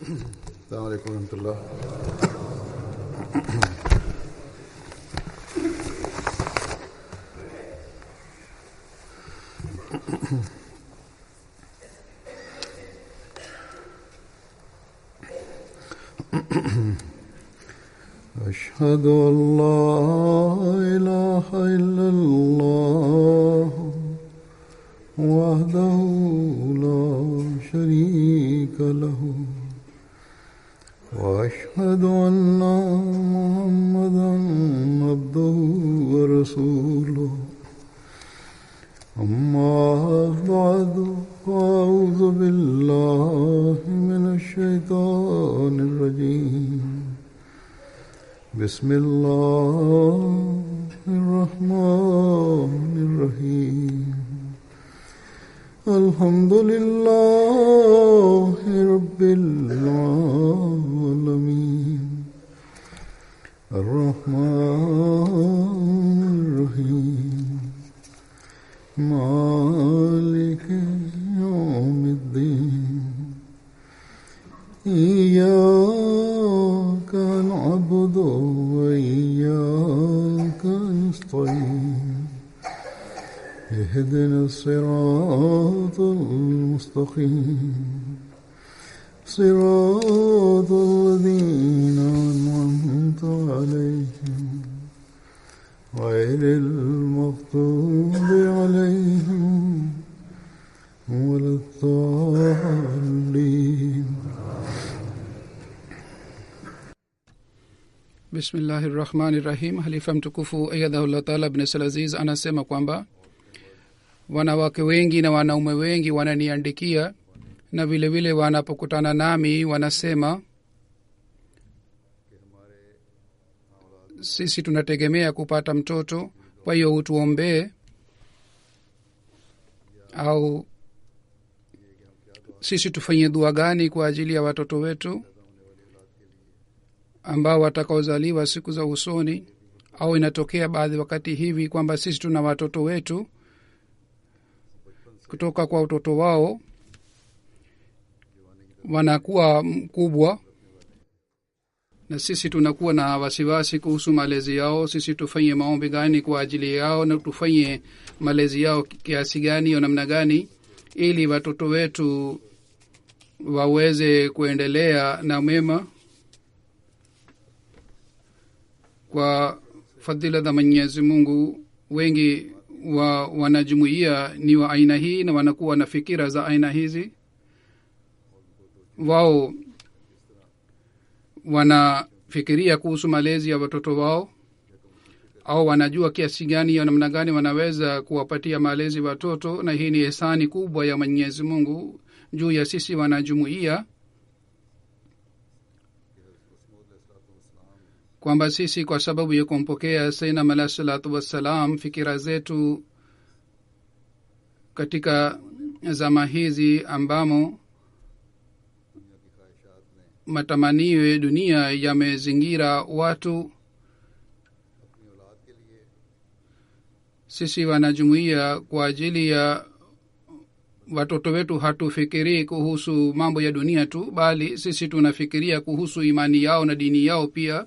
السلام عليكم ورحمة الله. أشهد أن لا إله إلا الله وحده لا شريك له وأشهد أن محمدا عبده ورسوله أما بعد فأعوذ بالله من الشيطان الرجيم بسم الله الرحمن الرحيم الحمد لله رب العالمين الرحمن الرحيم مالك يوم الدين إياك نعبد وإياك نستعين اهدنا الصراط المستقيم صراط الذين أنعمت عليهم غير المغضوب عليهم ولا الضالين. Bismillahirrahmanirrahim. Halifa mtukufu ayyadahullah ta'ala ibn Salaziz anasema kwamba wanawake wengi na wanaume wengi wananiandikia na vile vile wanapokutana nami wanasema sisi tunategemea kupata mtoto, kwa hiyo utuombee, au sisi tufanye dua gani kwa ajili ya watoto wetu ambao watakaozaliwa siku za usoni. Au inatokea baadhi wakati hivi kwamba sisi tuna watoto wetu, kutoka kwa utoto wao wanakuwa mkubwa na sisi tunakuwa na wasiwasi kuhusu malezi yao. Sisi tufanye maombi gani kwa ajili yao na tufanye malezi yao kiasi gani au namna gani ili watoto wetu waweze kuendelea na mema. Kwa fadhila za Mwenyezi Mungu, wengi wa wanajumuiya ni wa aina hii na wanakuwa na fikira za aina hizi. Wao wanafikiria kuhusu malezi ya watoto wao, au wanajua kiasi gani au namna gani wanaweza kuwapatia malezi watoto, na hii ni ihsani kubwa ya Mwenyezi Mungu juu ya sisi wanajumuiya, kwamba sisi kwa sababu ya kumpokea Sayyidina Mala salatu wassalam, fikira zetu katika zama hizi ambamo matamanio ya dunia yamezingira watu, sisi wanajumuiya kwa ajili ya watoto wetu hatufikirii kuhusu mambo ya dunia tu, bali sisi tunafikiria kuhusu imani yao na dini yao pia.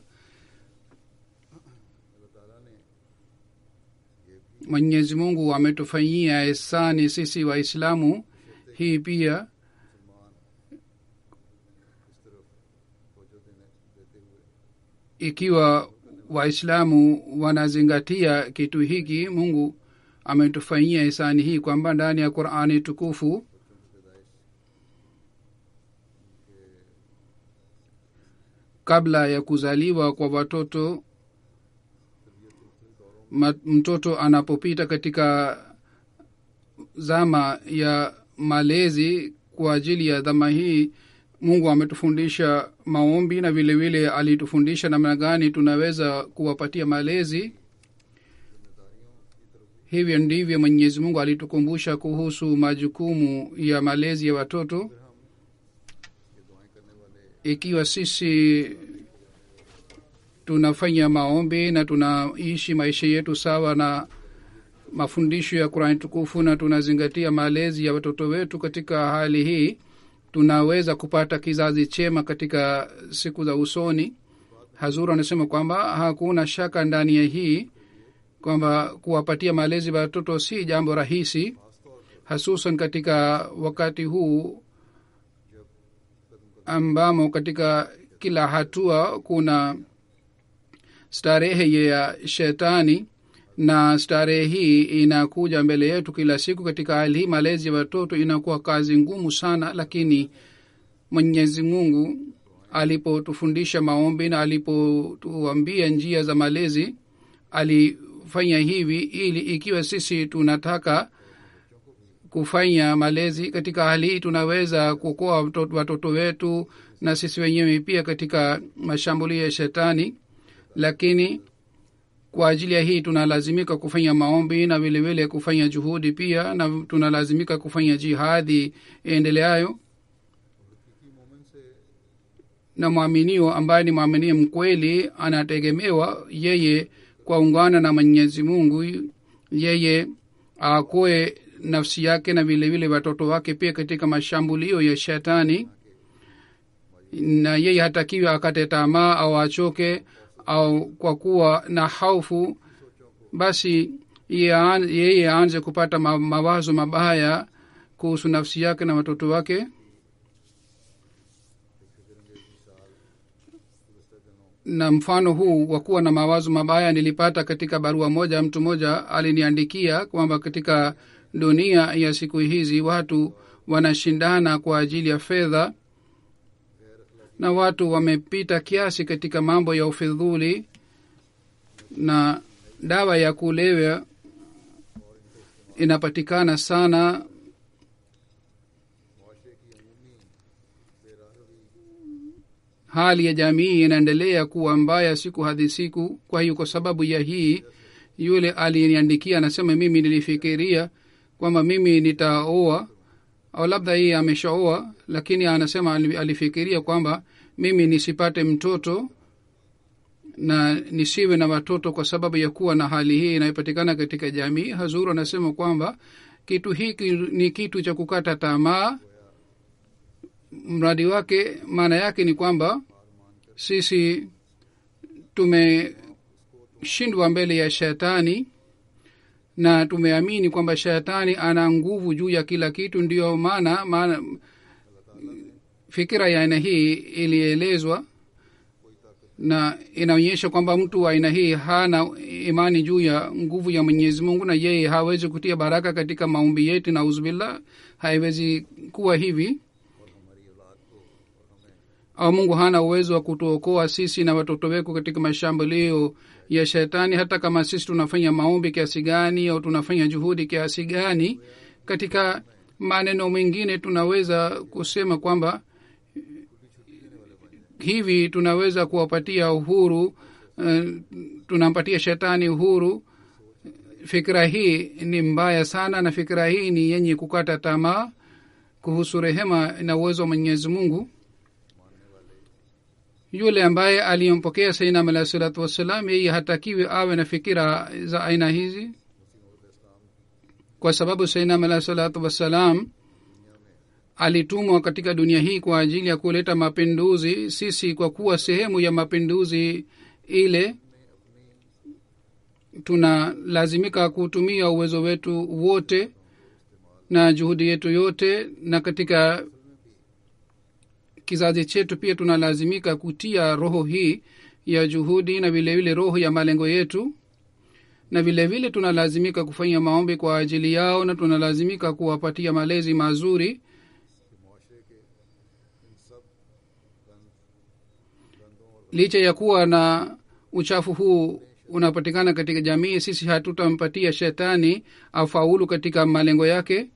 Mwenyezi Mungu ametufanyia ihsani sisi Waislamu hii pia, ikiwa Waislamu wanazingatia kitu hiki. Mungu ametufanyia ihsani hii kwamba ndani ya Qur'ani tukufu kabla ya kuzaliwa kwa watoto, mtoto anapopita katika zama ya malezi kwa ajili ya dhama hii, Mungu ametufundisha maombi na vile vile alitufundisha namna gani tunaweza kuwapatia malezi. Hivyo ndivyo Mwenyezi Mungu alitukumbusha kuhusu majukumu ya malezi ya watoto. Ikiwa sisi tunafanya maombi na tunaishi maisha yetu sawa na mafundisho ya Qur'an tukufu na tunazingatia malezi ya watoto wetu katika hali hii, tunaweza kupata kizazi chema katika siku za usoni. Hazur anasema kwamba hakuna shaka ndani ya hii kwamba kuwapatia malezi watoto si jambo rahisi, hasusan katika wakati huu ambamo katika kila hatua kuna starehe ya shetani, na starehe hii inakuja mbele yetu kila siku. Katika hali hii malezi ya watoto inakuwa kazi ngumu sana, lakini Mwenyezi Mungu alipotufundisha maombi na alipotuambia njia za malezi, alifanya hivi ili ikiwa sisi tunataka kufanya malezi katika hali hii tunaweza kuokoa watoto wetu na sisi wenyewe pia katika mashambulio ya shetani. Lakini kwa ajili ya hii tunalazimika kufanya maombi na vile vile kufanya juhudi pia, na tunalazimika kufanya jihadi endeleayo. Na mwaminio ambaye ni mwaminio mkweli anategemewa yeye kwaungana na Mwenyezi Mungu, yeye akoe nafsi yake na vile vile watoto wake pia katika mashambulio ya shetani, na yeye hatakiwi akate tamaa au achoke au kwa kuwa na hofu basi yeye aanze kupata mawazo mabaya kuhusu nafsi yake na watoto wake. Na mfano huu wa kuwa na mawazo mabaya nilipata katika barua moja. Mtu moja aliniandikia kwamba katika dunia ya siku hizi watu wanashindana kwa ajili ya fedha, na watu wamepita kiasi katika mambo ya ufidhuli, na dawa ya kulevya inapatikana sana. Hali ya jamii inaendelea kuwa mbaya siku hadi siku. Kwa hiyo kwa sababu ya hii, yule aliniandikia anasema, mimi nilifikiria kwamba mimi nitaoa, au labda yeye ameshaoa, lakini anasema alifikiria kwamba mimi nisipate mtoto na nisiwe na watoto kwa sababu ya kuwa na hali hii inayopatikana katika jamii. Hazuru anasema kwamba kitu hiki ni kitu cha kukata tamaa. Mradi wake, maana yake ni kwamba sisi tumeshindwa mbele ya shetani na tumeamini kwamba shetani ana nguvu juu ya kila kitu. Ndio maana fikira ya aina hii ilielezwa na inaonyesha kwamba mtu wa aina hii hana imani juu ya nguvu ya Mwenyezi Mungu, na yeye hawezi kutia baraka katika maombi yetu, na uzubillah, haiwezi kuwa hivi. Au Mungu hana uwezo wa kutuokoa sisi na watoto wetu katika mashambulio ya shetani, hata kama sisi tunafanya maombi kiasi gani au tunafanya juhudi kiasi gani. Katika maneno mengine tunaweza kusema kwamba hivi tunaweza kuwapatia uhuru, tunampatia shetani uhuru. Fikra hii ni mbaya sana, na fikra hii ni yenye kukata tamaa kuhusu rehema na uwezo wa Mwenyezi Mungu. Yule ambaye aliyompokea Sayyidina alayhi salatu wassalam, yeye hatakiwi awe na fikira za aina hizi, kwa sababu Sayyidina alayhi salatu wassalam alitumwa katika dunia hii kwa ajili ya kuleta mapinduzi. Sisi kwa kuwa sehemu ya mapinduzi ile, tunalazimika kutumia uwezo wetu wote na juhudi yetu yote, na katika kizazi chetu pia tunalazimika kutia roho hii ya juhudi na vile vile roho ya malengo yetu, na vile vile tunalazimika kufanya maombi kwa ajili yao, na tunalazimika kuwapatia malezi mazuri. Licha ya kuwa na uchafu huu unapatikana katika jamii, sisi hatutampatia shetani afaulu katika malengo yake.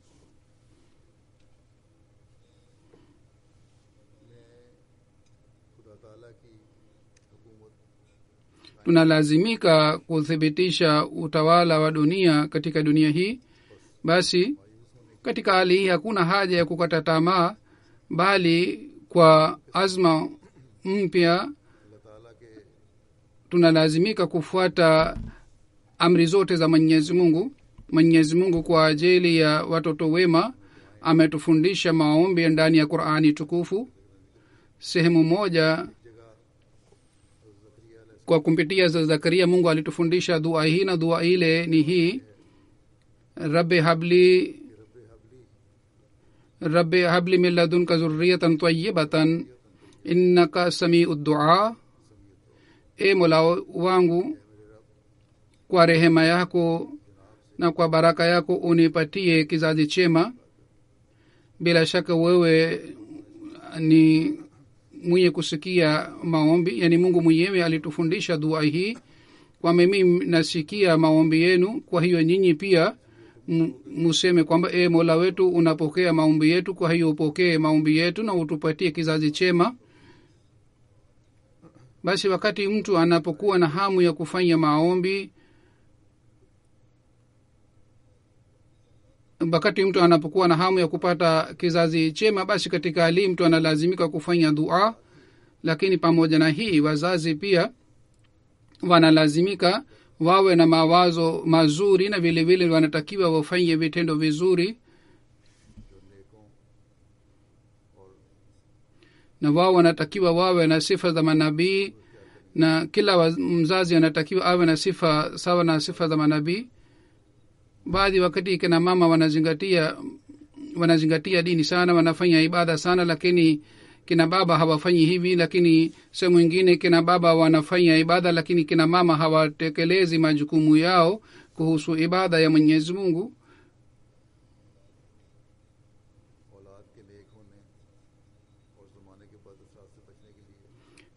Tunalazimika kuthibitisha utawala wa dunia katika dunia hii. Basi katika hali hii hakuna haja ya kukata tamaa, bali kwa azma mpya tunalazimika kufuata amri zote za Mwenyezi Mungu. Mwenyezi Mungu kwa ajili ya watoto wema ametufundisha maombi ndani ya Qur'ani tukufu. Sehemu moja kwa kumpitia Zakaria Mungu alitufundisha dua hii, na dua ile ni hii: rabbi habli min ladunka zurriyatan tayyibatan innaka sami'ud du'a. E Mola wangu, kwa rehema yako na kwa baraka yako unipatie kizazi chema. Bila shaka wewe ni mwenye kusikia maombi. Yani Mungu mwenyewe alitufundisha dua hii kwa mimi nasikia maombi yenu. Kwa hiyo nyinyi pia museme kwamba e Mola wetu unapokea maombi yetu, kwa hiyo upokee maombi yetu na utupatie kizazi chema. Basi wakati mtu anapokuwa na hamu ya kufanya maombi, wakati mtu anapokuwa na hamu ya kupata kizazi chema, basi katika hali mtu analazimika kufanya dua. Lakini pamoja na hii, wazazi pia wanalazimika wawe na mawazo mazuri, na vile vile wanatakiwa wafanye vitendo vizuri, na wao wanatakiwa wawe na sifa za manabii, na kila mzazi anatakiwa awe na sifa sawa na sifa za manabii. Baadhi wakati kina mama wanazingatia dini sana, wanafanya ibada sana, lakini kina baba hawafanyi hivi. Lakini sehemu nyingine kina baba wanafanya ibada, lakini kina mama hawatekelezi majukumu yao kuhusu ibada ya Mwenyezi Mungu.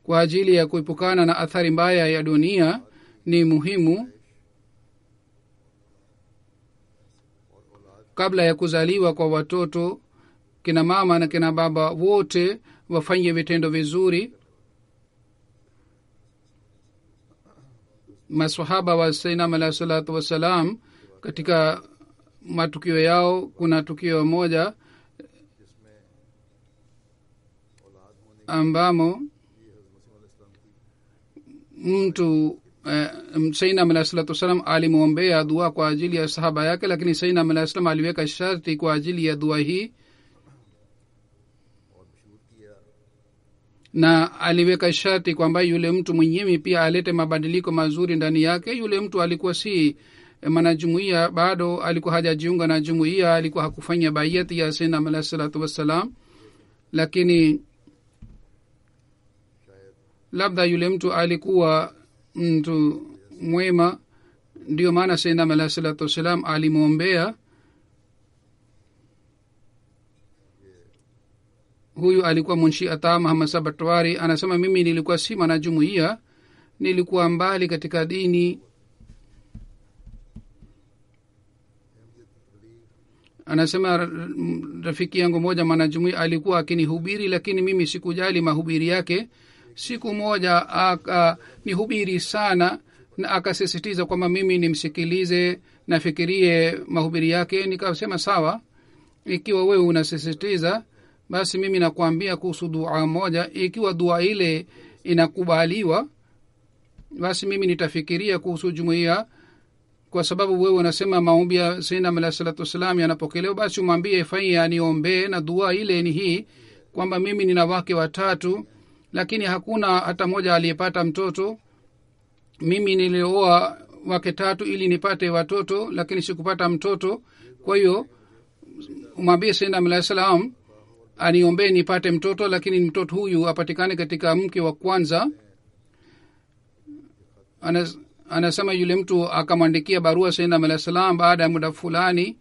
Kwa ajili ya kuepukana na athari mbaya ya dunia, ni muhimu kabla ya kuzaliwa kwa watoto, kina mama na kina baba wote wafanye vitendo vizuri. Maswahaba wa Sayyidina alayhi salatu wassalam, katika matukio yao kuna tukio moja ambamo mtu Sayyidina alayhi salatu wassalam alimwombea dua kwa ajili ya sahaba yake, lakini Sayyidina alayhi salam aliweka sharti kwa ajili ya dua hii, na aliweka sharti kwamba yule mtu mwenyewe pia alete mabadiliko mazuri ndani yake. Yule mtu alikuwa si mwanajumuiya bado, alikuwa hajajiunga na jumuiya, alikuwa hakufanya bayati ya Sayyidina alayhi salatu wassalam, lakini labda yule mtu alikuwa mtu mwema, ndio maana Sayyidina alayhi salatu wassalam alimwombea. Huyu alikuwa Munshi Ata Muhammad Sabatwari. Anasema mimi nilikuwa si mwanajumuiya, nilikuwa mbali katika dini. Anasema rafiki yangu moja mwanajumuiya alikuwa akinihubiri, lakini mimi sikujali mahubiri yake. Siku moja akanihubiri sana na akasisitiza kwamba mimi nimsikilize, nafikirie mahubiri yake. Nikasema sawa, ikiwa wewe unasisitiza, basi mimi nakwambia kuhusu dua moja. Ikiwa dua ile inakubaliwa, basi mimi nitafikiria kuhusu jumuiya, kwa sababu wewe unasema maombi ya Sayyidina alayhi salatu wasalam yanapokelewa. Basi umwambie fanye aniombee, na dua ile ni hii kwamba mimi nina wake 3, lakini hakuna hata moja aliyepata mtoto. Mimi nilioa wake 3 ili nipate watoto, lakini sikupata mtoto. Kwa hiyo umwambie Sayyidina alayhi salam aniombee nipate mtoto, lakini mtoto huyu apatikane katika mke wa kwanza. Anasema yule mtu akamwandikia barua Sayyidina alayhi salam. Baada ya muda fulani,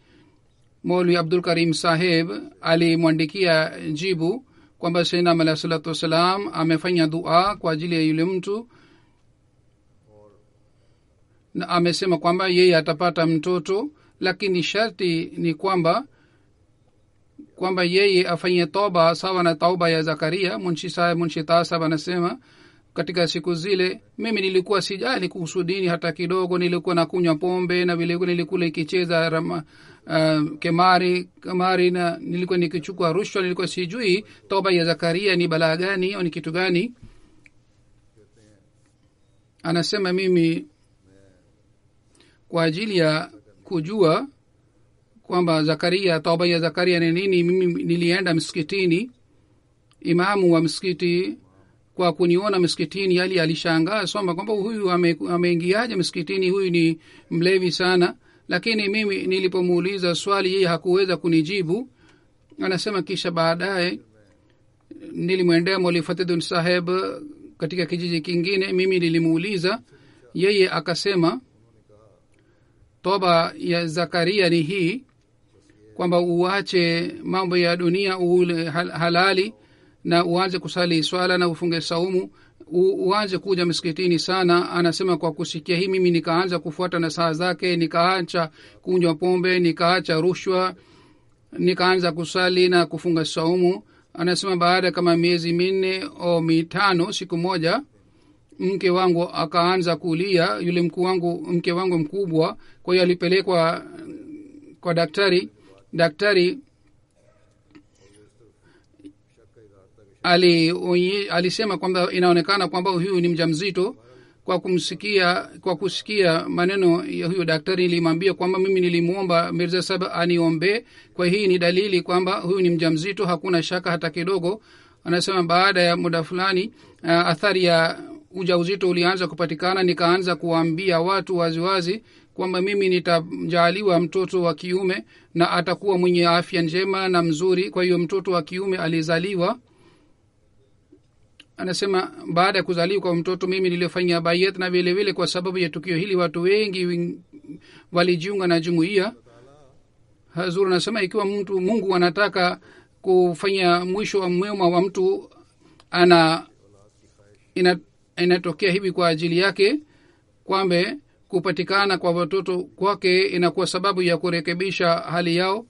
Maulwi Abdul Karim Saheb alimwandikia jibu kwamba Sayyidina alayhi salatu wasalam amefanya dua kwa ajili ya yule mtu, na amesema kwamba yeye atapata mtoto, lakini sharti ni kwamba yeye afanye toba sawa na tauba ya Zakaria. Munshi Tasab anasema katika siku zile mimi nilikuwa sijali kuhusu dini hata kidogo. Nilikuwa nakunywa pombe, na vile nilikuwa nikicheza kamari, na nilikuwa nikichukua rushwa. Nilikuwa sijui toba ya Zakaria ni balaa gani au ni kitu gani. Anasema kwa ajili ya kujua kwamba Zakaria, toba ya Zakaria ni nini. Mimi nilienda msikitini, imamu wa msikiti kwa kuniona msikitini alishangaa soma kwamba huyu ameingiaje msikitini, huyu ni mlevi sana. Lakini mimi nilipomuuliza swali yeye hakuweza kunijibu. Anasema kisha baadaye nilimwendea Maulvi Fatidun Saheb katika kijiji kingine. Mimi nilimuuliza, yeye akasema toba ya Zakaria ni hii kwamba uache mambo ya dunia, ule halali, na uanze kusali swala na ufunge saumu, uanze kuja msikitini sana. Anasema kwa kusikia hii mimi nikaanza kufuata nasaha zake, nikaacha kunywa pombe, nikaacha rushwa, nikaanza kusali na kufunga saumu. Anasema baada kama miezi 4 au 5, siku moja mke wangu akaanza kulia, yule mke wangu mkubwa. Kwa hiyo alipelekwa kwa daktari alisema kwamba inaonekana kwamba huyu ni mjamzito. Kwa kusikia maneno ya huyo daktari nilimwambia kwamba mimi nilimuomba Mirza Sahib aniombe, kwa hii ni dalili kwamba huyu ni mjamzito, hakuna shaka hata kidogo. Anasema baada ya muda fulani athari ya ujauzito ulianza kupatikana. Nikaanza kuambia watu waziwazi kwamba mimi nitajaliwa mtoto wa kiume na atakuwa mwenye afya njema na mzuri. Kwa hiyo mtoto wa kiume alizaliwa. Anasema baada ya kuzaliwa kwa mtoto mimi nilifanya bayat, na vile vile kwa sababu ya tukio hili watu wengi walijiunga na jumuiya. Hazur anasema ikiwa Mungu anataka kufanya mwisho wa mwema wa mtu, inatokea hivi kwa ajili yake, kwamba kupatikana kwa watoto kwake inakuwa sababu ya kurekebisha hali yao.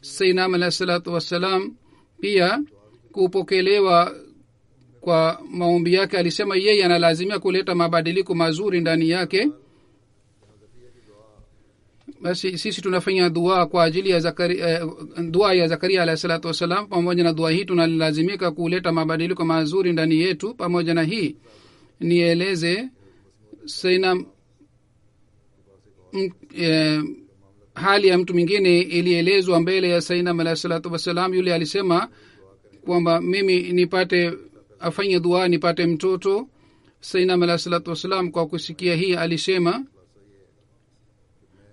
Sayyidina alayhi salatu wassalam pia kupokelewa kwa maombi yake alisema yeye analazimia kuleta mabadiliko mazuri ndani yake. Basi sisi tunafanya dua kwa ajili ya dua ya Zakaria alayhi salatu wasalam. Pamoja na dua hii tunalazimika kuleta mabadiliko mazuri ndani yetu. Pamoja na hii nieleze sina hali ya mtu mwingine ilielezwa mbele ya Sayyidina alayhi salatu wasalam. Yule alisema kwamba mimi afanye dua nipate mtoto. Sayyidina alayhi salatu wasalam kwa kusikia hii alisema,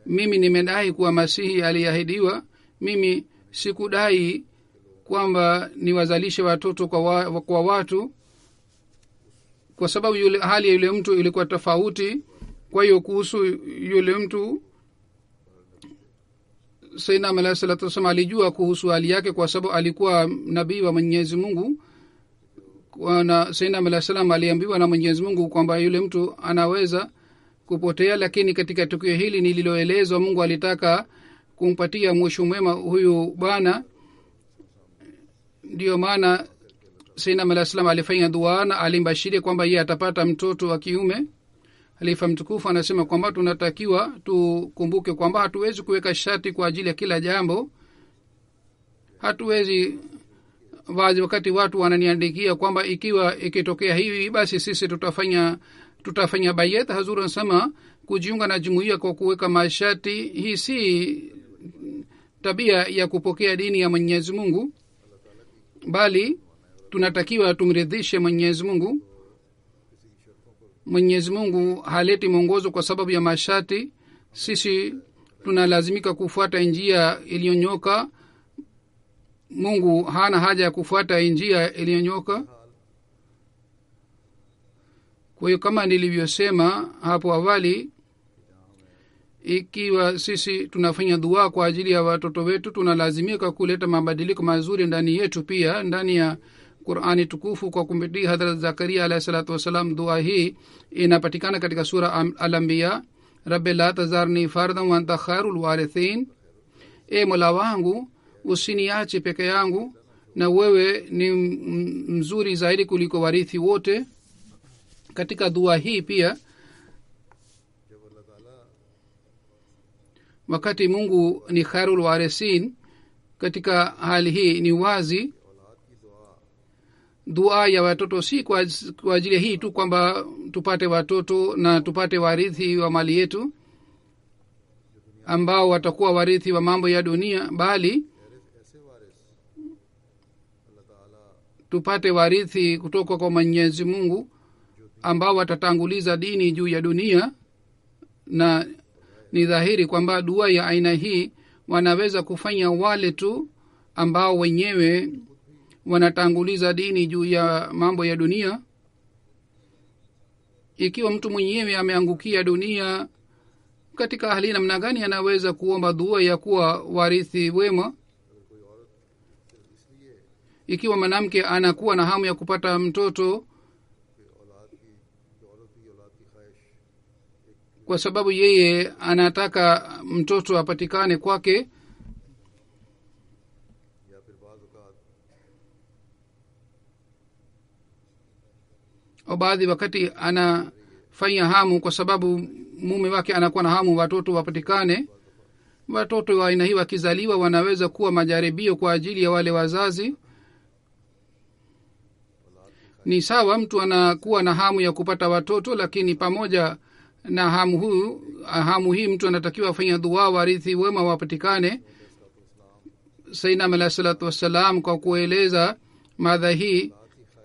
mimi nimedai kuwa Masihi aliahidiwa. Mimi sikudai kwamba niwazalishe watoto kwa watu, kwa sababu hali ya yule mtu ilikuwa tofauti. Kwa hiyo kuhusu yule mtu Sayyidina alayhi salatu wasalam alijua kuhusu hali yake, kwa sababu alikuwa nabii wa Mwenyezi Mungu. Na Sayyidina alayhi salam aliambiwa na Mwenyezi Mungu kwamba yule mtu anaweza kupotea, lakini katika tukio hili nililoelezwa Mungu alitaka kumpatia mwisho mwema huyu bwana. Ndio maana Sayyidina alayhi salam alifanya dua na alimbashiria kwamba yeye atapata mtoto wa kiume. Halifa mtukufu anasema kwamba tunatakiwa tukumbuke kwamba hatuwezi kuweka sharti kwa ajili ya kila jambo. Hatuwezi wakati watu wananiandikia kwamba ikiwa ikitokea hivi basi sisi tutafanya bayat. Hazur anasema kujiunga na jumuiya kwa kuweka masharti, hii si tabia ya kupokea dini ya Mwenyezi Mungu, bali tunatakiwa tumridhishe Mwenyezi Mungu. Mwenyezi Mungu haleti mwongozo kwa sababu ya masharti. Sisi tunalazimika kufuata njia iliyonyoka. Mungu hana haja ya kufuata njia iliyonyoka. Kwa hiyo kama nilivyosema hapo awali, ikiwa sisi tunafanya dua kwa ajili ya watoto wetu, tunalazimika kuleta mabadiliko mazuri ndani yetu. Pia ndani ya Qur'ani tukufu kwa kumpitia Hadrat Zakaria alayhi salatu wasalam, dua hii inapatikana katika sura Al-Anbiya. Rabbi la tazarni fardan wa anta khairul warithin, e Mola wangu usiniache peke yangu na wewe ni mzuri zaidi kuliko warithi wote. Katika dua hii pia wakati Mungu ni khairul warithin, katika hali hii ni wazi dua ya watoto si kwa ajili hii tu kwamba tupate watoto na tupate warithi wa mali yetu. ambao watakuwa warithi wa mambo ya dunia, bali tupate warithi kutoka kwa Mwenyezi Mungu ambao watatanguliza dini juu ya dunia. Na ni dhahiri kwamba dua ya aina hii wanaweza kufanya wale tu ambao wenyewe wanatanguliza dini juu ya mambo ya dunia. Ikiwa mtu mwenyewe ameangukia dunia, katika hali namna gani anaweza kuomba dua ya kuwa warithi wema? Ikiwa mwanamke anakuwa na hamu ya kupata mtoto kwa sababu yeye anataka mtoto apatikane kwake, au baadhi wakati anafanya hamu kwa sababu mume wake anakuwa na hamu watoto wapatikane, watoto wa aina hii wakizaliwa wanaweza kuwa majaribio kwa ajili ya wale wazazi. Ni sawa mtu anakuwa na hamu ya kupata watoto, lakini pamoja na hamu hii mtu anatakiwa afanya dua warithi wema wapatikane. Sayyidina alayhi salatu wassalam kwa kueleza madha hii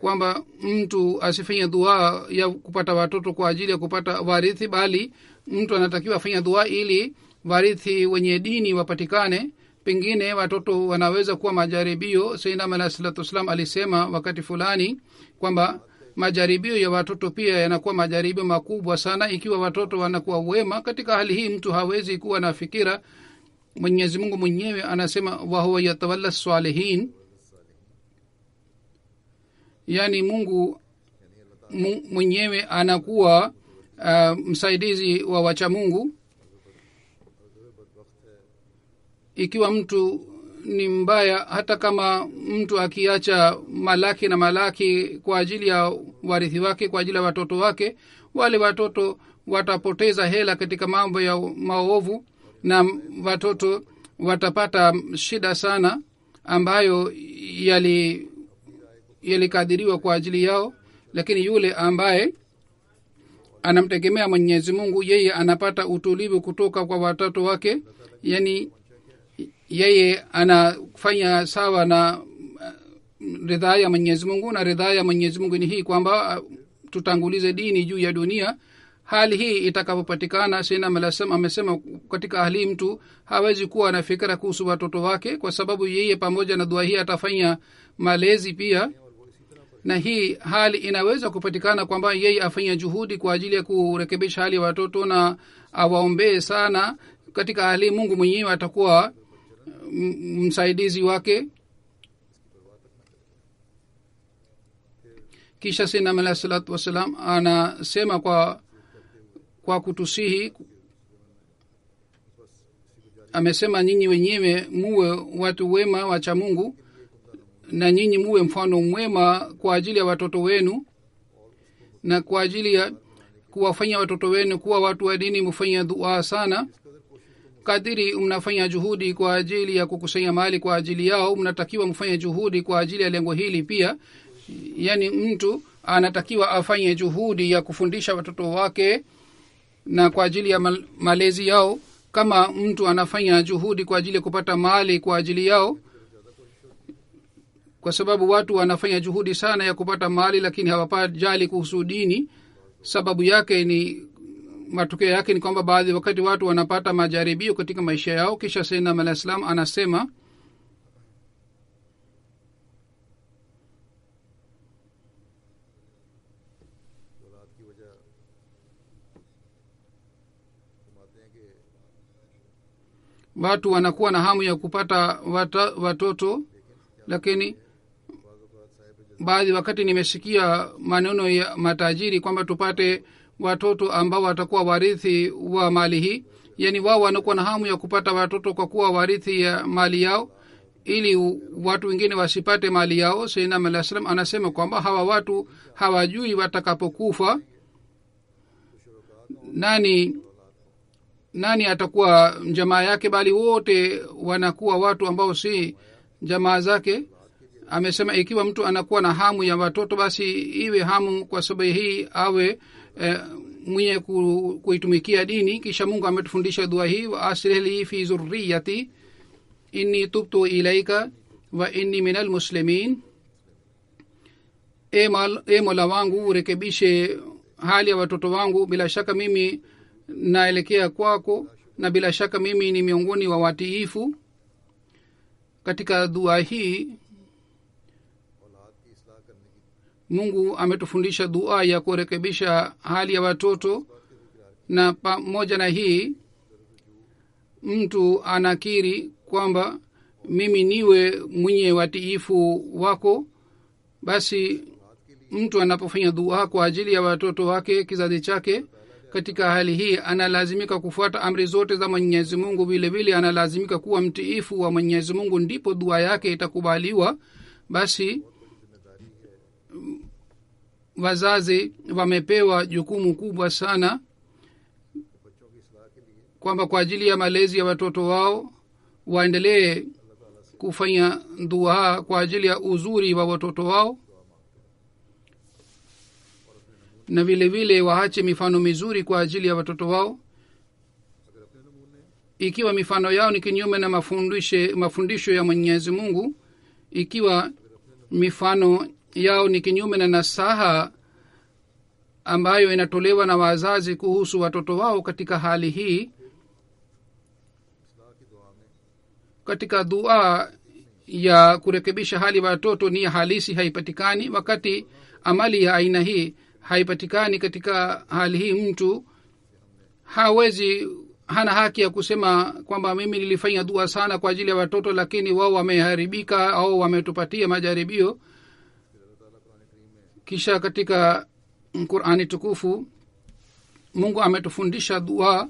kwamba mtu asifanye dua ya kupata watoto kwa ajili ya kupata warithi, bali mtu anatakiwa afanye dua ili warithi wenye dini wapatikane. Pengine watoto wanaweza kuwa majaribio. Sayyidina alayhi salatu wassalam alisema wakati fulani kwamba majaribio ya watoto pia yanakuwa majaribio makubwa sana ikiwa watoto wanakuwa wema. Katika hali hii mtu hawezi kuwa na fikira. Mwenyezi Mungu mwenyewe anasema wa huwa yatawalla salihin, yani Mungu mwenyewe anakuwa msaidizi wa wacha Mungu. Ikiwa mtu ni mbaya, hata kama mtu akiacha malaki na malaki kwa ajili ya warithi wake, kwa ajili ya watoto wake, wale watoto watapoteza hela katika mambo ya maovu, na watoto watapata shida sana ambayo yalikadiriwa kwa ajili yao. Lakini yule ambaye anamtegemea Mwenyezi Mungu, yeye anapata utulivu kutoka kwa watoto wake, yani yeye anafanya sawa na ridhaa ya Mwenyezi Mungu. Na ridhaa ya Mwenyezi Mungu ni hii kwamba tutangulize dini juu ya dunia. Hali hii itakapopatikana, Sayyidina Malasam amesema katika hali mtu hawezi kuwa na fikra kuhusu watoto wake, kwa sababu yeye pamoja na dua hii atafanya malezi pia. Na hii hali inaweza kupatikana kwamba yeye afanye juhudi kwa ajili ya kurekebisha hali ya watoto na awaombee sana. Katika hali Mungu mwenyewe atakuwa msaidizi wake. Kisha Sayyidina alayhi salatu wasalam anasema kwa kutusihi, amesema nyinyi wenyewe muwe watu wema wacha Mungu, na nyinyi muwe mfano mwema kwa ajili ya watoto wenu, na kwa ajili ya kuwafanya watoto wenu kuwa watu wa dini mfanye dua sana. Kadiri mnafanya juhudi kwa ajili ya kukusanya mali kwa ajili yao, mnatakiwa mfanye juhudi kwa ajili ya lengo hili pia. Yani mtu anatakiwa afanye juhudi ya kufundisha watoto wake na kwa ajili ya malezi yao, kama mtu anafanya juhudi kwa ajili ya kupata mali kwa ajili yao. Kwa sababu watu wanafanya juhudi sana ya kupata mali, lakini hawapajali kuhusu dini. Sababu yake ni matokeo yake ni kwamba baadhi wakati watu wanapata majaribio katika maisha yao. Kisha Sayyidina alayhi salam anasema watu wanakuwa na hamu ya kupata watoto, lakini baadhi wakati nimesikia maneno ya matajiri kwamba tupate watoto ambao watakuwa warithi wa mali hii. Yani wao wanakuwa na hamu ya kupata watoto kwa kuwa warithi ya mali yao, ili watu wengine wasipate mali yao. Sayyidina alayhi salam anasema kwamba hawa watu hawajui watakapokufa nani atakuwa jamaa yake, bali wote wanakuwa watu ambao si jamaa zake. Amesema ikiwa mtu anakuwa na hamu ya watoto, basi iwe hamu kwa sababu hii awe mwenye kuitumikia dini. Kisha Mungu ametufundisha dua hii, wa aslih li fi zurriyati inni tubtu ilaika wa inni minal muslimin. E Mola wangu, urekebishe hali ya watoto wangu, bila shaka mimi naelekea kwako na bila shaka mimi ni miongoni wa watiifu. Katika dua hii Mungu ametufundisha dua ya kurekebisha hali ya watoto, na pamoja na hii mtu anakiri kwamba mimi niwe mwenye watiifu wako. Basi mtu anapofanya dua kwa ajili ya watoto wake, kizazi chake, katika hali hii analazimika kufuata amri zote za Mwenyezi Mungu. Vile vile analazimika kuwa mtiifu wa Mwenyezi Mungu, ndipo dua yake itakubaliwa. Basi wazazi wamepewa jukumu kubwa sana kwamba kwa ajili ya malezi ya watoto wao waendelee kufanya dua kwa ajili ya uzuri wa watoto wao, na vile vile waache mifano mizuri kwa ajili ya watoto wao. Ikiwa mifano yao ni kinyume na mafundisho ya Mwenyezi Mungu, ikiwa mifano yao ni kinyume na nasaha ambayo inatolewa na wazazi kuhusu watoto wao, katika hali hii, katika dua ya kurekebisha hali ya watoto ni halisi haipatikani. Wakati amali ya aina hii haipatikani, katika hali hii mtu hana haki ya kusema kwamba mimi nilifanya dua sana kwa ajili ya watoto lakini wao wameharibika au wametupatia majaribio. Kisha katika Qur'ani tukufu Mungu ametufundisha dua.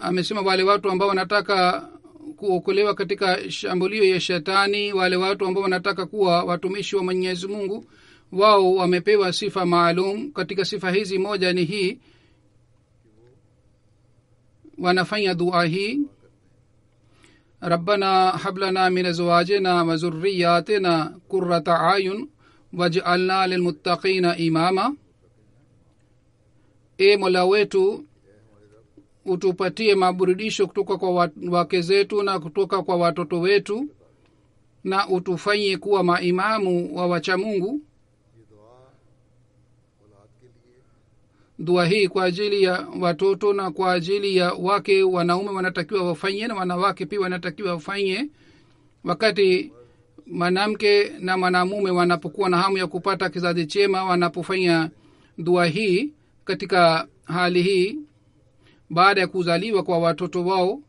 Amesema wale watu ambao wanataka kuokolewa katika shambulio ya shetani, wale watu ambao wanataka kuwa watumishi wa Mwenyezi Mungu, wao wamepewa sifa maalum. Katika sifa hizi moja ni hii, wanafanya dua hii: Rabbana hablana min azwajina wa zurriyatina qurrata ayun waj'alna lilmuttaqina imama. E Mola wetu, utupatie maburudisho kutoka kwa wake zetu na kutoka kwa watoto wetu, na utufanye kuwa maimamu wa wacha Mungu. Dua hii kwa ajili ya watoto na kwa ajili ya wake. Wanaume wanatakiwa wafanye na wanawake pia wanatakiwa wafanye. Wakati mwanamke na mwanamume wanapokuwa na hamu ya kupata kizazi chema, wanapofanya dua hii, katika hali hii, baada ya kuzaliwa kwa watoto wao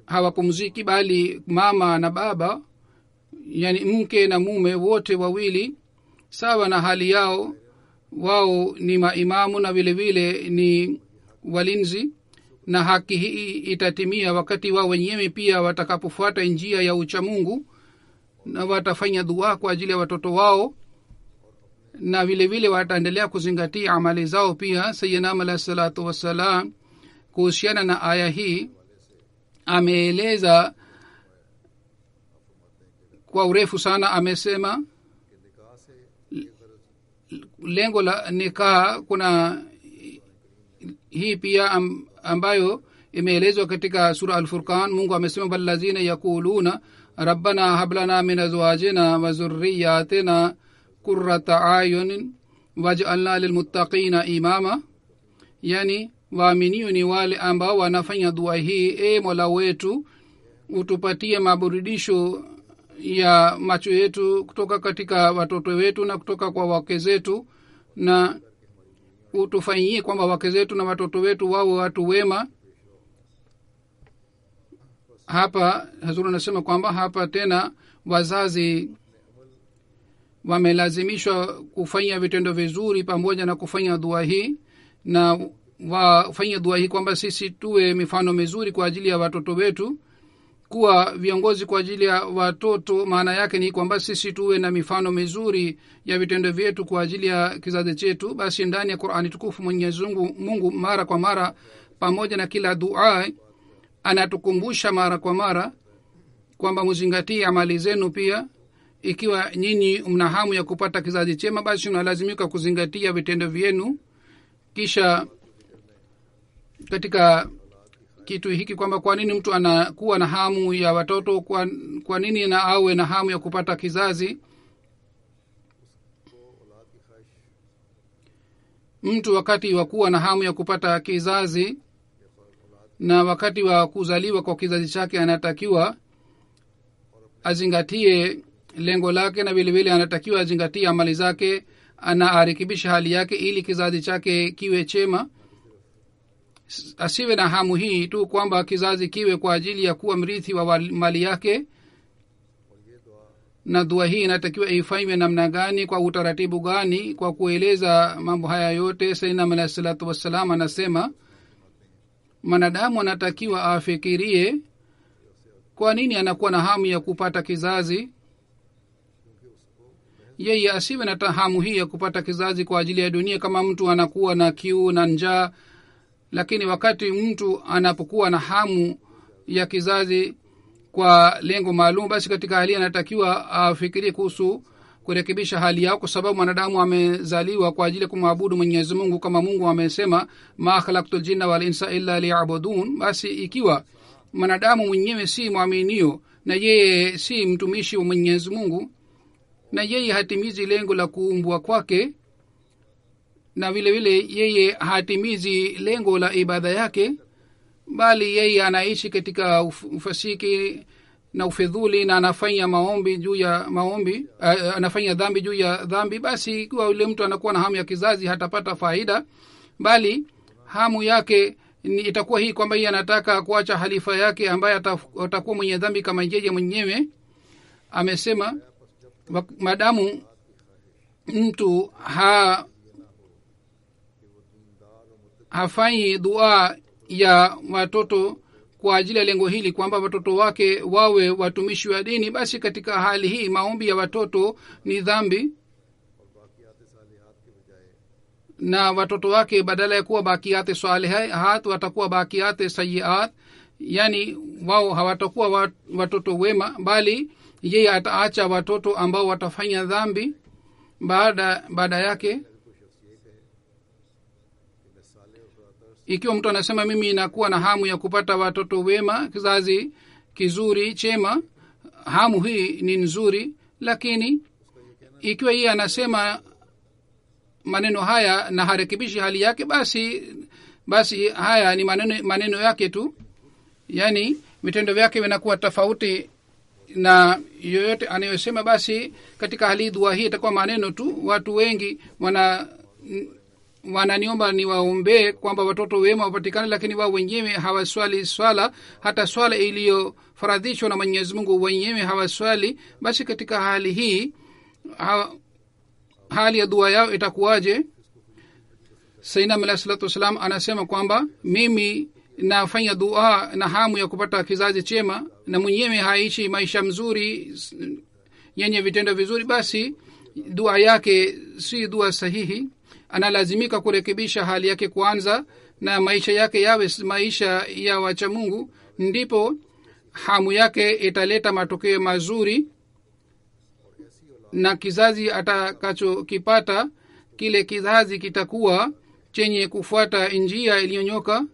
hawapumziki, bali mama na baba, yani mke na mume, wote wawili sawa na hali yao, wao ni maimamu na vile vile ni walinzi. Na haki hii itatimia wakati wao wenyewe pia watakapofuata njia ya uchamungu na watafanya dua kwa ajili ya watoto wao, na vile vile wataendelea kuzingatia amali zao pia. Sayyidina alayhi salatu wassalam kuhusiana na aya hii ameeleza kwa urefu sana. Amesema lengo la nikah, kuna hii pia ambayo imeelezwa katika sura Al-Furqan. Mungu amesema balazina yakuluna rabbana hablana min azwajina wa zurriyatina qurrata ayunin waj'alna lilmuttaqina imama. Yani waaminio ni wale ambao wanafanya dua hii: e Mola wetu, utupatie maburudisho ya macho yetu kutoka katika watoto wetu na kutoka kwa wake zetu, na utufanyie kwamba wake zetu na watoto wetu wawe watu wema. Hapa Hazur anasema kwamba hapa tena wazazi wamelazimishwa kufanya vitendo vizuri pamoja na kufanya dua hii, na wafanya dua hii kwamba sisi tuwe mifano mizuri kwa ajili ya watoto wetu. Kuwa viongozi kwa ajili ya watoto maana yake ni kwamba sisi tuwe na mifano mizuri ya vitendo vyetu kwa ajili ya kizazi chetu. Basi ndani ya Qur'ani tukufu Mwenyezi Mungu mara kwa mara, pamoja na kila dua, anatukumbusha mara kwa mara kwamba mzingatie amali zenu pia, ikiwa nyinyi mna hamu ya kupata kizazi chema, basi unalazimika kuzingatia vitendo vyenu. Kisha katika kitu hiki kwamba kwa nini mtu anakuwa na hamu ya watoto, kwa nini na awe na hamu ya kupata kizazi. Mtu wakati wa kuwa na hamu ya kupata kizazi na wakati wa kuzaliwa kwa kizazi chake anatakiwa azingatie lengo lake, na vile vile anatakiwa azingatie amali zake, anarekebisha hali yake ili kizazi chake kiwe chema. Asiwe na hamu hii tu kwamba kizazi kiwe kwa ajili ya kuwa mrithi wa mali yake. Na dua hii inatakiwa ifanywe namna gani, kwa utaratibu gani? Kwa kueleza mambo haya yote, Sayyidina Alayhi salatu wassalam anasema mwanadamu anatakiwa afikirie kwa nini anakuwa na hamu ya kupata kizazi. Yeye asiwe na hamu hii ya kupata kizazi kwa ajili ya dunia, kama mtu anakuwa na kiu na njaa. Lakini wakati mtu anapokuwa na hamu ya kizazi kwa lengo maalum, basi katika hali anatakiwa afikirie kuhusu kurekebisha hali yao, kwa sababu mwanadamu amezaliwa kwa ajili ya kumwabudu Mwenyezi Mungu, kama Mungu amesema ma khalaqtul jinna wal insa illa liya'budun. Basi ikiwa mwanadamu mwenyewe si mwaminio na yeye si mtumishi wa Mwenyezi Mungu, na yeye hatimizi lengo la kuumbwa kwake, na vile vile yeye hatimizi lengo la ibada yake, bali yeye anaishi katika ufasiki na ufedhuli, na anafanya maombi juu ya maombi, anafanya dhambi juu ya dhambi, basi kwa yule mtu anakuwa na hamu ya kizazi hatapata faida, bali hamu yake itakuwa hii kwamba yeye anataka kuacha halifa yake ambaye atakuwa mwenye dhambi kama yeye mwenyewe. Amesema madamu mtu hafanyi dua ya watoto kwa ajili ya lengo hili kwamba watoto wake wawe watumishi wa dini, basi katika hali hii maombi ya watoto ni dhambi, na watoto wake badala ya kuwa bakiyate salihat watakuwa bakiyate sayiat, yani wao hawatakuwa watoto wema, bali yeye ataacha watoto ambao watafanya dhambi baada yake. Ikiwa mtu anasema mimi nakuwa na hamu ya kupata watoto wema, kizazi kizuri chema, hamu hii ni nzuri, lakini ikiwa yeye anasema maneno haya na harekebishi hali yake, basi haya ni maneno yake tu, yani vitendo vyake vinakuwa tofauti na yoyote anayosema. Basi katika hali dua hii itakuwa maneno tu. Watu wengi wananiomba niwaombee kwamba watoto wema wapatikane, lakini wao wenyewe hawaswali swala, hata swala iliyofaradhishwa na Mwenyezi Mungu wenyewe hawaswali. Basi katika hali hii hali ya dua yao itakuwaje? Sayyidina Alayhi salatu wasalam anasema kwamba mimi nafanya dua na hamu ya kupata kizazi chema, na mwenyewe haishi maisha mzuri yenye vitendo vizuri, basi dua yake si dua sahihi. Analazimika kurekebisha hali yake kwanza, na maisha yake yawe maisha ya wacha Mungu, ndipo hamu yake italeta matokeo mazuri, na kizazi atakachokipata kile kizazi kitakuwa chenye kufuata njia iliyonyoka.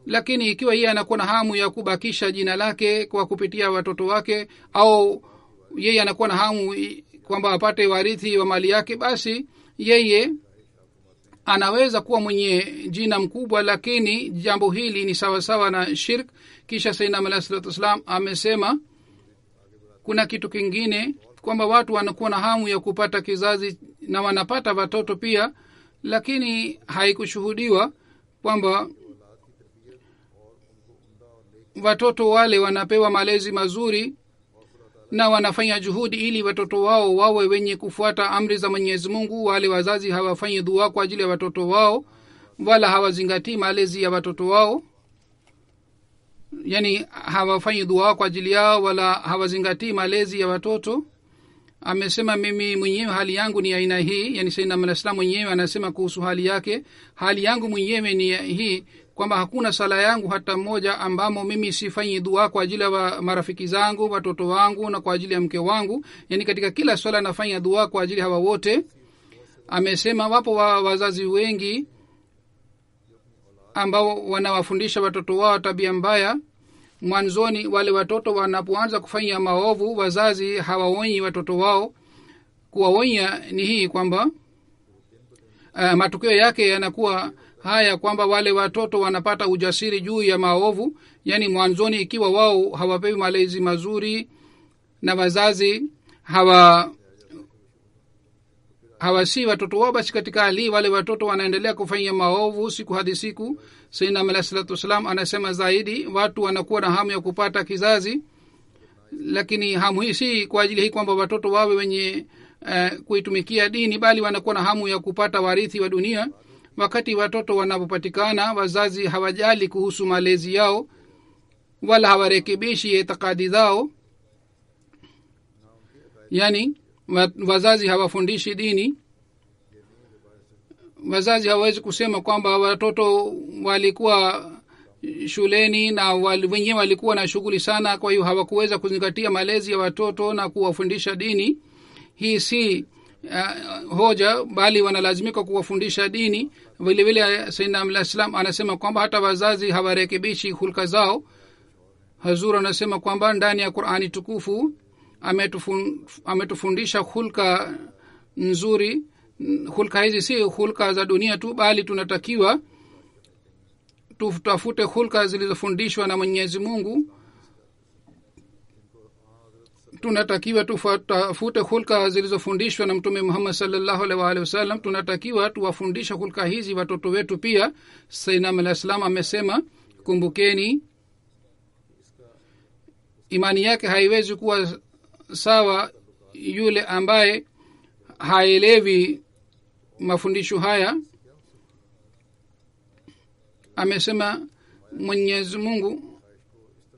Lakini ikiwa yeye anakuwa na hamu ya kubakisha jina lake kwa kupitia watoto wake, au yeye anakuwa na hamu kwamba apate warithi wa mali yake, basi yeye anaweza kuwa mwenye jina mkubwa, lakini jambo hili ni sawa na shirk. Kisha Sayyidina Alayhi salatu wasalam amesema kuna kitu kingine kwamba watu wanakuwa na hamu ya kupata kizazi na wanapata watoto pia, lakini haikushuhudiwa kwamba watoto wale wanapewa malezi mazuri na wanafanya juhudi ili watoto wao wawe wenye kufuata amri za Mwenyezi Mungu. Wale wazazi hawafanyi dua kwa ajili ya watoto wao, wala hawazingatii malezi ya watoto wao, yani hawafanyi dua kwa ajili yao, wala hawazingatii malezi ya watoto. amesema mimi mwenyewe hali yangu ni aina hii, yani sayyidina al-islam mwenyewe anasema kuhusu hali yake, hali yangu mwenyewe ni hii kwamba hakuna sala yangu hata moja ambamo mimi sifanyi dua kwa ajili ya marafiki zangu, watoto wangu na kwa ajili ya mke wangu, yani katika kila swala nafanya dua kwa ajili hawa wote. Amesema wapo wazazi wengi ambao wanawafundisha watoto wao tabia mbaya. Mwanzoni wale watoto wanapoanza kufanya maovu, wazazi hawaonyi watoto wao. Kuwaonya ni hii kwamba matokeo yake yanakuwa haya kwamba wale watoto wanapata ujasiri juu ya maovu. Yani mwanzoni ikiwa wao hawapewi malezi mazuri na wazazi hawasi watoto wao, basi katika hali wale watoto wanaendelea kufanya maovu siku hadi siku. Sayyidina Alayhi salatu wasalam anasema zaidi watu wanakuwa na hamu ya kupata kizazi, lakini hamu hii si kwa ajili hii kwamba watoto wawe wenye kuitumikia dini, bali wanakuwa na hamu ya kupata warithi wa dunia. Wakati watoto wanapopatikana, wazazi hawajali kuhusu malezi yao wala hawarekebishi itikadi zao, yani wazazi hawafundishi dini. Wazazi hawawezi kusema kwamba watoto walikuwa shuleni na wenyewe walikuwa na shughuli sana, kwa hiyo hawakuweza kuzingatia malezi ya watoto na kuwafundisha dini. Hii si hoja, bali wanalazimika kuwafundisha dini. Vile vile Sayyidina al-Islam anasema kwamba hata wazazi hawarekebishi hulka zao. Hazur anasema kwamba ndani ya Qur'ani tukufu ametufundisha hulka nzuri. Hulka hizi si hulka za dunia tu, bali tunatakiwa tutafute hulka zilizofundishwa na Mwenyezi Mungu. Tunatakiwa tufute hulka zilizofundishwa na Mtume Muhammad sallallahu alaihi wasallam. Tunatakiwa tuwafundishe hulka hizi watoto wetu pia. Sayyidina al-Islam amesema, kumbukeni, imani yake haiwezi kuwa sawa yule ambaye haelewi mafundisho haya. Amesema Mwenyezi Mungu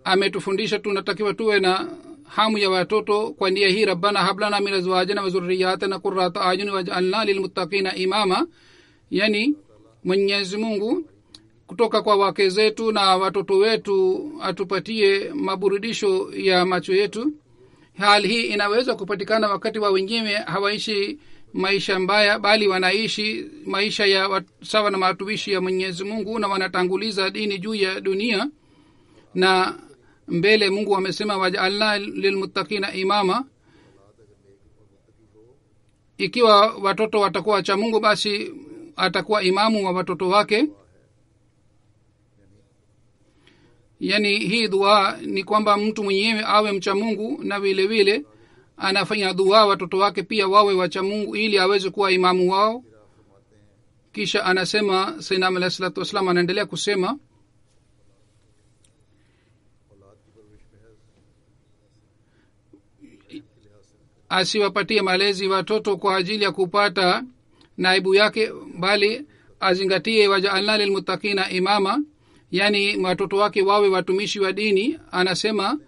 ametufundisha tunatakiwa tuwe na hamu ya watoto kwa nia hii, rabbana hablana min azwajina wa dhurriyyatina qurrata a'yun waj'alna lilmuttaqina imama. Yani Mwenyezi Mungu kutoka kwa wake zetu na watoto wetu atupatie maburudisho ya macho yetu. Hali hii inaweza kupatikana wakati wa wengine hawaishi maisha mbaya, bali wanaishi maisha ya sawa na matumishi ya Mwenyezi Mungu na wanatanguliza dini juu ya dunia. Na mbele Mungu amesema waj'alna lilmuttaqina imama. Ikiwa watoto watakuwa cha Mungu, basi atakuwa imamu wa watoto wake. Yani hii dua ni kwamba mtu mwenyewe awe mcha Mungu na vile vile anafanya dua watoto wake pia wawe wacha Mungu ili aweze kuwa imamu wao. Kisha anasema Sayyidina Alayhi salatu wasallam anaendelea kusema, asiwapatie malezi watoto kwa ajili ya kupata naibu yake, bali azingatie waja'alna lilmuttaqina imama, yani watoto wake wawe watumishi wa dini. Anasema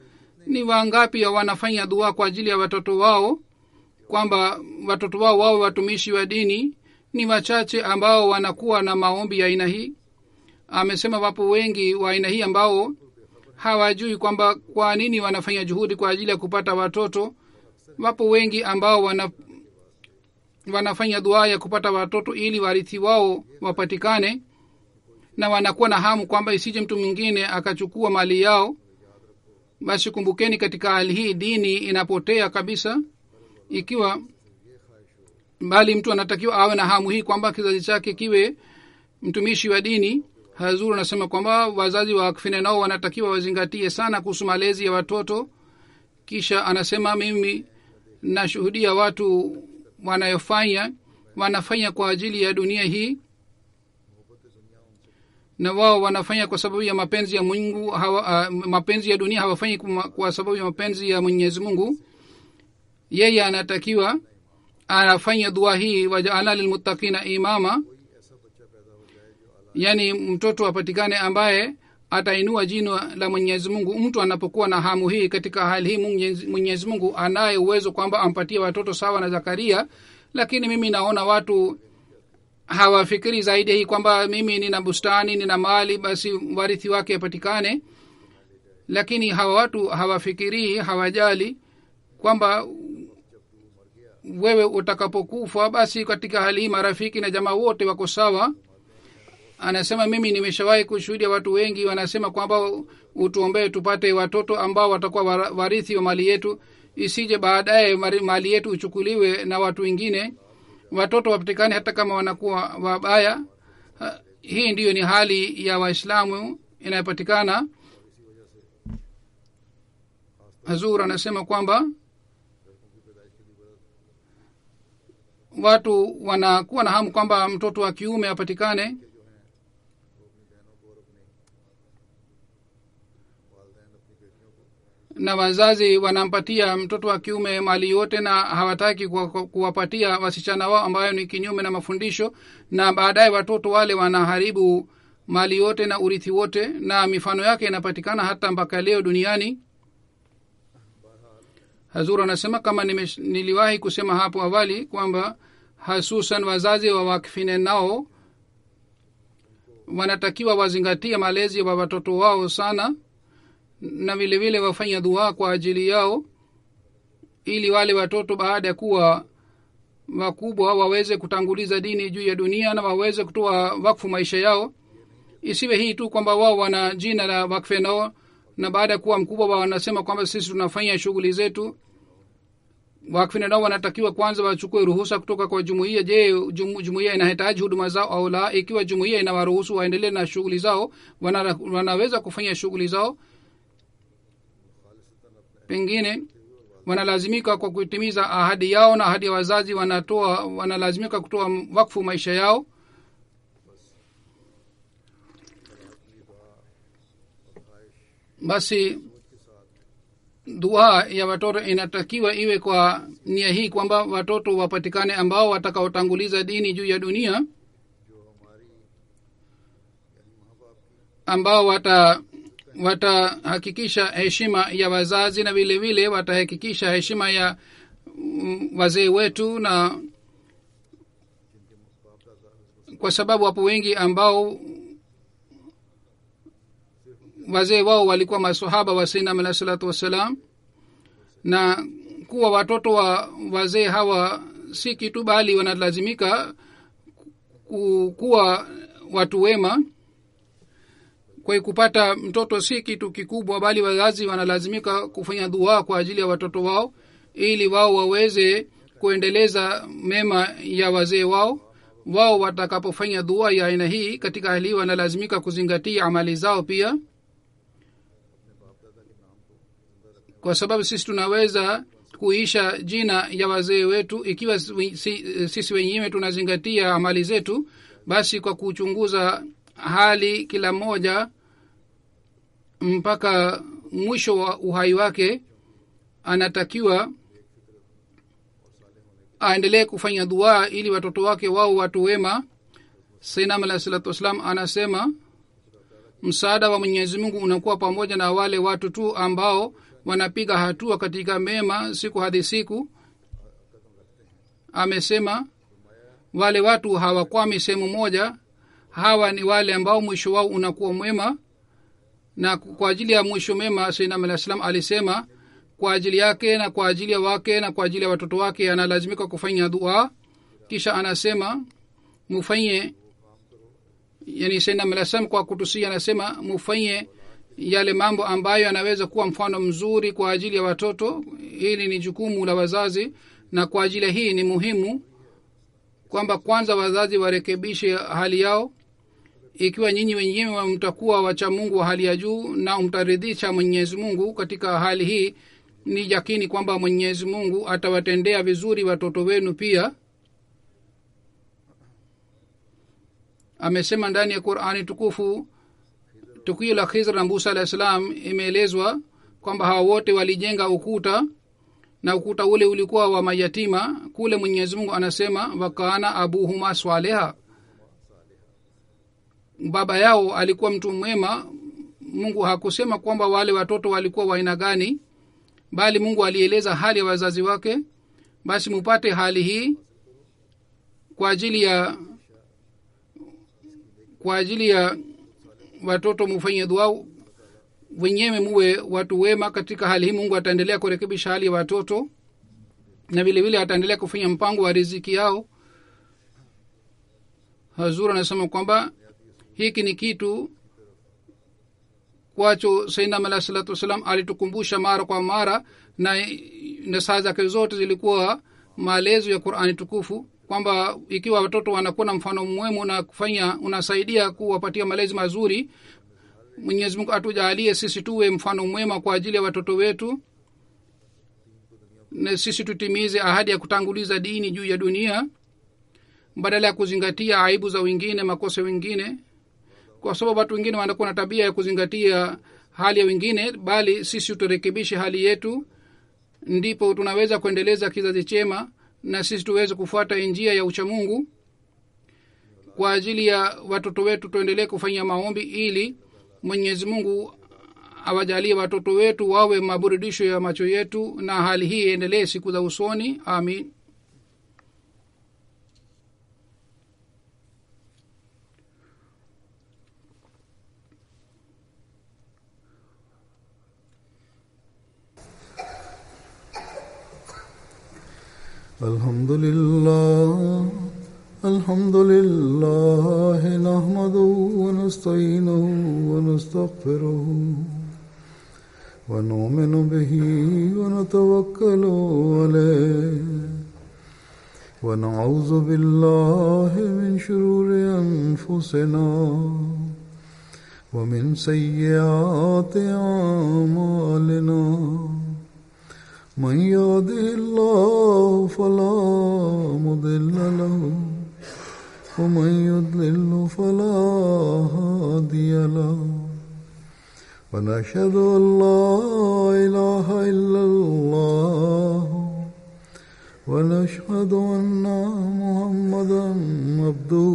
ni wangapi wanafanya dua kwa ajili ya watoto wao kwamba watoto wao wawe watumishi wa dini? Ni wachache ambao wanakuwa na maombi ya aina hii. Amesema wapo wengi wa aina hii ambao hawajui kwamba kwa nini wanafanya juhudi kwa ajili ya kupata watoto. Wapo wengi ambao wanafanya dua ya kupata watoto ili warithi wao wapatikane, na wanakuwa na hamu kwamba isije mtu mwingine akachukua mali yao. Basi kumbukeni, katika hali hii dini inapotea kabisa. Ikiwa bali mtu anatakiwa awe na hamu hii kwamba kizazi chake kiwe mtumishi wa dini. Hazuru anasema kwamba wazazi wa kifine nao wanatakiwa wazingatie sana kuhusu malezi ya watoto. Kisha anasema mimi nashuhudia watu wanafanya kwa ajili ya dunia hii, na wao wanafanya kwa sababu ya mapenzi ya Mungu. Mapenzi ya dunia hawafanyi kwa sababu ya mapenzi ya Mwenyezi Mungu. Yeye anatakiwa anafanya dua hii waja'alna lilmuttaqina imama, yani mtoto apatikane ambaye atainua jina la Mwenyezi Mungu. Mtu anapokuwa na hamu hii, katika hali hii Mwenyezi Mungu anaye uwezo kwamba ampatie watoto sawa na Zakaria. Lakini mimi naona watu hawafikiri zaidi hii kwamba mimi nina bustani, nina mali, basi warithi wake apatikane. Lakini hawa watu hawafikiri, hawajali kwamba wewe utakapokufa, basi katika hali hii marafiki na jamaa wote wako sawa. Anasema mimi nimeshawahi kushuhudia watu wengi wanasema kwamba utuombee tupate watoto ambao watakuwa warithi wa mali yetu, isije baadaye mali yetu uchukuliwe na watu wengine, watoto wapatikane hata kama wanakuwa wabaya. Hii ndiyo ni hali ya Waislamu inayopatikana. Hazur anasema kwamba watu wanakuwa na hamu kwamba mtoto wa kiume apatikane, na wazazi wanampatia mtoto wa kiume mali yote na hawataki kuwapatia wasichana wao, ambayo ni kinyume na mafundisho, na baadaye watoto wale wanaharibu mali yote na urithi wote, na mifano yake inapatikana hata mpaka leo duniani. Hazur anasema kama niliwahi kusema hapo awali kwamba hasusan wazazi wa wakifine nao wanatakiwa wazingatia malezi wa watoto wao sana, na vile vile wafanya dua kwa ajili yao, ili wale watoto baada ya kuwa wakubwa waweze kutanguliza dini juu ya dunia na waweze kutoa wakfu maisha yao. Isiwe hii tu kwamba wao wana jina la wakfu nao, na baada ya kuwa mkubwa wanasema kwamba sisi tunafanya shughuli zetu. Wakfu nao wanatakiwa kwanza wachukue ruhusa kutoka kwa jumuiya. Je, jumuiya inahitaji huduma zao au la? Ikiwa jumuiya inawaruhusu waendelee na shughuli zao, wanaweza kufanya shughuli zao. Pengine wanalazimika kwa kutimiza ahadi yao na ahadi ya wazazi, wanalazimika kutoa wakfu maisha yao. Basi dua ya watoto inatakiwa iwe kwa nia hii kwamba watoto wapatikane ambao watakaotanguliza dini juu ya dunia, ambao watahakikisha heshima ya wazazi, na vile vile watahakikisha heshima ya wazee wetu. Na kwa sababu wapo wengi ambao wazee wao walikuwa maswahaba wa Sayyidina alayhi salatu wassalam, na kuwa watoto wa wazee hawa si kitu, bali wanalazimika kuwa watu wema. Kwa kupata mtoto si kitu kikubwa, bali wazazi wanalazimika kufanya dua kwa ajili ya watoto wao, ili wao waweze kuendeleza mema ya wazee wao. Wao watakapofanya dua ya aina hii, katika hali hii wanalazimika kuzingatia amali zao pia, kwa sababu sisi tunaweza kuisha jina ya wazee wetu ikiwa sisi wenyewe tunazingatia amali zetu. Basi kwa kuchunguza hali kila mmoja mpaka mwisho wa uhai wake, anatakiwa aendelee kufanya dua ili watoto wake wao watu wema. Sayyidina alayhi salatu wasallam anasema msaada wa Mwenyezi Mungu unakuwa pamoja na wale watu tu ambao wanapiga hatua katika mema siku hadi siku. Amesema wale watu hawakwami sehemu moja, hawa ni wale ambao mwisho wao unakuwa mwema. Na kwa ajili ya mwisho mema, Sayyidina alayhi salam alisema kwa ajili yake na kwa ajili ya wake na kwa ajili ya watoto wake analazimika kufanya dua. Kisha anasema mufanye, yani Sayyidina alayhi salam kwa kutusia anasema mufanye yale mambo ambayo yanaweza kuwa mfano mzuri kwa ajili ya watoto. Hili ni jukumu la wazazi, na kwa ajili hii ni muhimu kwamba kwanza wazazi warekebishe hali yao. Ikiwa nyinyi wenyewe mtakuwa wacha Mungu wa hali ya juu na mtaridhisha Mwenyezi Mungu katika hali hii, ni yakini kwamba Mwenyezi Mungu atawatendea vizuri watoto wenu pia. Amesema ndani ya Qur'ani tukufu, tukio la Khidr na Musa alayhi salam imeelezwa kwamba hawa wote walijenga ukuta, na ukuta ule ulikuwa wa mayatima. Kule Mwenyezi Mungu anasema wakana abuhuma swaleha, baba yao alikuwa mtu mwema, mungu hakusema kwamba wale watoto walikuwa wa aina gani, bali mungu alieleza hali ya wazazi wake. Basi mupate hali hii kwa ajili ya watoto, mufanye dua wenyewe, muwe watu wema. Katika hali hii mungu ataendelea kurekebisha hali ya watoto, na vile vile ataendelea kufanya mpango wa riziki yao. Hazur anasema kwamba hiki ni kitu kwacho Sayyidina Alayhi Salatu Wasalam alitukumbusha mara kwa mara, na saa zake zote zilikuwa maelezo ya Qur'ani tukufu, kwamba ikiwa watoto wanakuwa na mfano mwema na kufanya unasaidia kuwapatia malezi mazuri, Mwenyezi Mungu atujalie sisi tuwe mfano mwema kwa ajili ya watoto wetu, na sisi tutimize ahadi ya kutanguliza dini juu ya dunia badala ya kuzingatia aibu za wengine, makosa wengine, kwa sababu watu wengine wanakuwa na tabia ya kuzingatia hali ya wengine, bali sisi turekebishe hali yetu, ndipo tunaweza kuendeleza kizazi chema na sisi tuweze kufuata njia ya uchamungu. Kwa ajili ya watoto wetu tuendelee kufanya maombi ili Mwenyezi Mungu awajalie watoto wetu wawe maburudisho ya macho yetu, na hali hii endelee siku za usoni. Amin. Alhamdulillah nahmaduhu wa nasta'inuhu wa nastaghfiruhu wa nu'minu bihi wa natawakkalu alayhi wa na'udhu billahi min shururi anfusina wa min sayyiati a'malina. من يهده الله فلا مضل له ومن يضلل فلا هادي له ونشهد أن لا إله إلا الله ونشهد أن محمدا عبده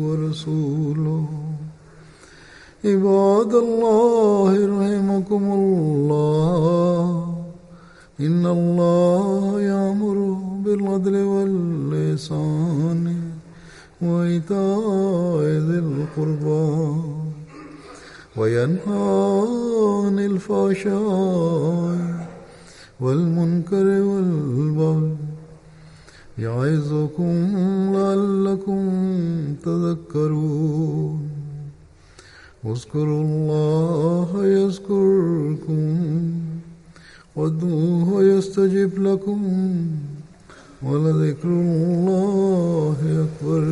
ورسوله. عباد الله رحمكم الله، إن الله يأمر بالعدل والإحسان وإيتاء ذي القربى وينهى عن الفحشاء والمنكر والبغي يعظكم لعلكم تذكرون. اذكروا الله يذكركم وادعوه يستجب لكم ولذكر الله أكبر.